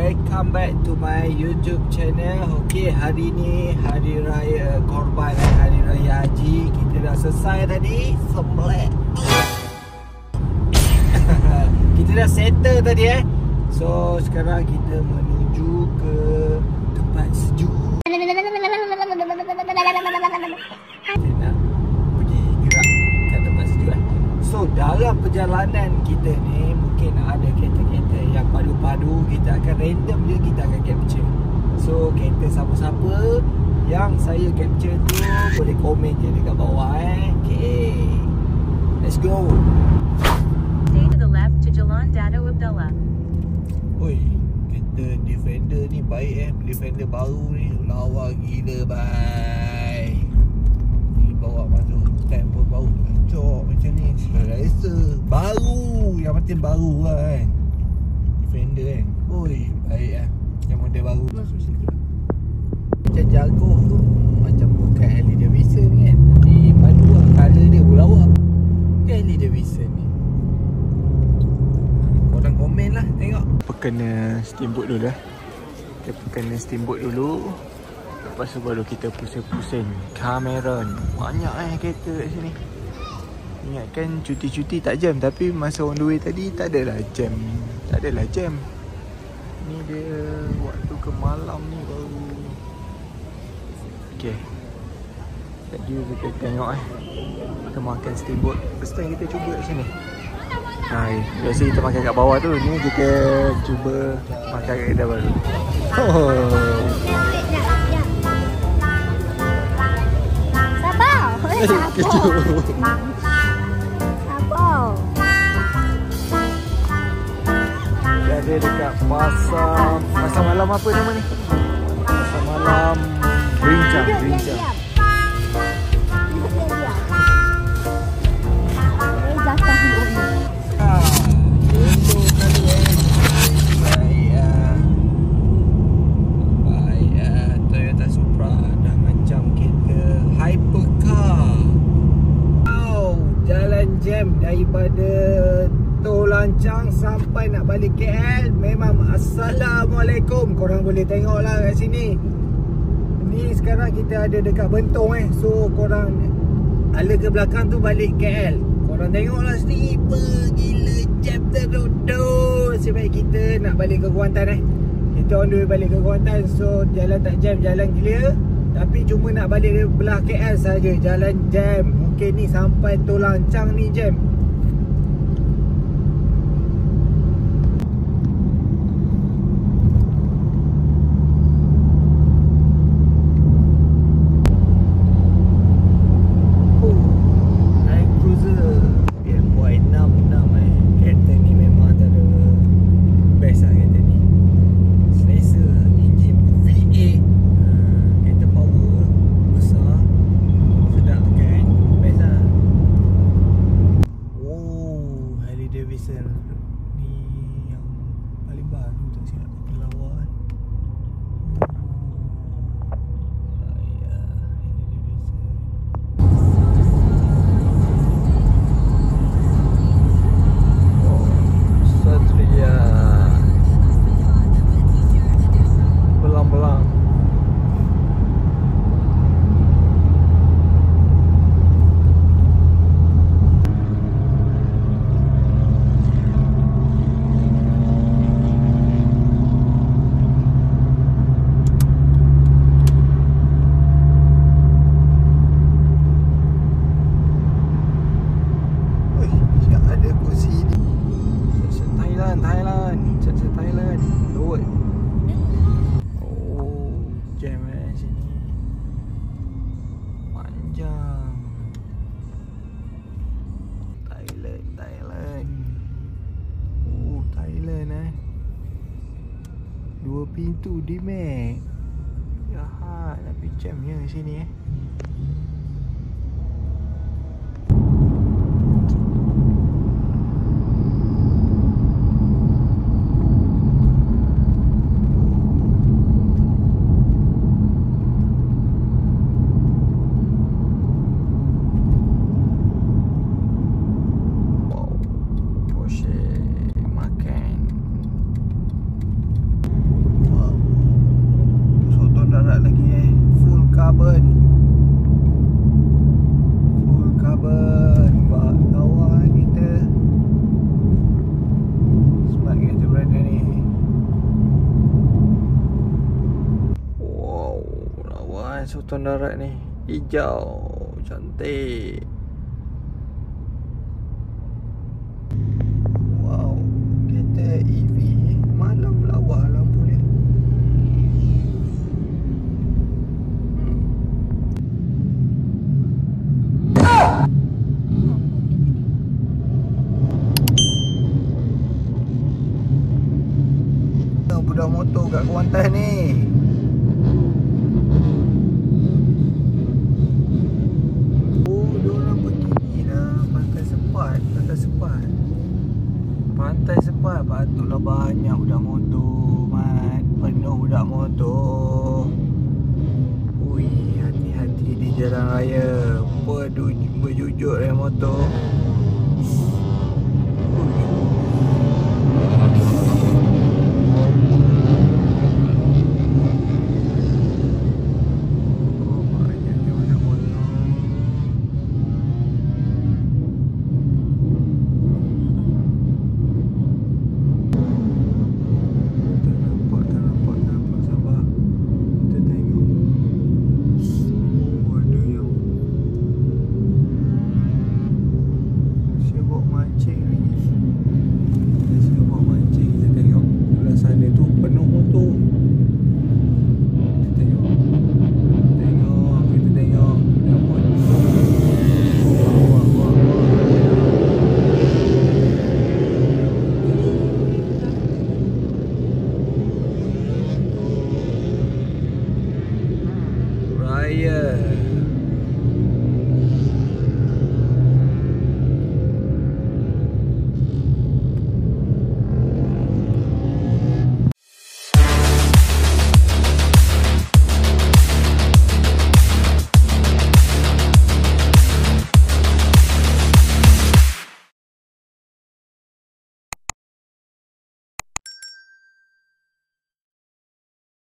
welcome back to my YouTube channel. Okay, hari ni Hari Raya Korban, Hari Raya Haji. Kita dah selesai tadi sembelih. Kita dah settle tadi So sekarang kita menuju ke tempat sejuk. Kita nak pergi gerak ke tempat sejuk So dalam perjalanan kita ni mungkin ada kereta-kereta yang padu-padu. Kita akan random je, kita akan capture. So kereta siapa-siapa yang saya capture tu boleh komen je dekat bawah Okay, let's go. Stay to the left to Jalan Dato Abdullah. Oi, kereta Defender ni baik Defender baru ni lawa gila bye. Ni bawa masuk stand pun baru cocok macam ni. Sudah rasa baru, yang penting baru kan. Defender kan. Oi, baik yang model baru. Masuk situ. Macam jaguh tu macam bukan Harley Davidson kan. Ni padu lah, colour dia pun lawa. Harley Davidson ni. Korang komen lah tengok. Kena steamboat dulu Kita kena steamboat dulu. Lepas tu baru kita pusing-pusing Cameron. Banyak kereta kat sini. Ingatkan cuti-cuti tak jam. Tapi masa on the way tadi tak adalah jam. Ni dia waktu ke malam ni baru. Okay, tadi kita tengok kita makan steamboat. First time kita cuba kat sini. Biasa kita makan kat bawah tu. Ni kita cuba makan kat kedai baru. Sabar. Dia ada dekat pasar malam apa nama ni? Pasar malam Berincang. Daripada Tol Lancang sampai nak balik KL memang Assalamualaikum. Korang boleh tengok lah kat sini. Ni sekarang kita ada dekat Bentong So korang ala ke belakang tu balik KL. Korang tengok lah sendiri. Gila jam teruduk. Sebab kita nak balik ke Kuantan Kita on the way balik ke Kuantan. So jalan tak jam, jalan clear. Tapi cuma nak balik dari belah KL saja jalan jam. Mungkin ni sampai Tol Lancang ni jam. Dua pintu di Mac. Jahat tapi jamnya sini Bawah darat ni hijau, cantik. Wow, kereta EV malam lawa lampu dia. Budak motor kat Kuantan ni. Oh, diorang pergi ni lah, Pantai Sepat. Pantai Sepat patutlah banyak budak motor.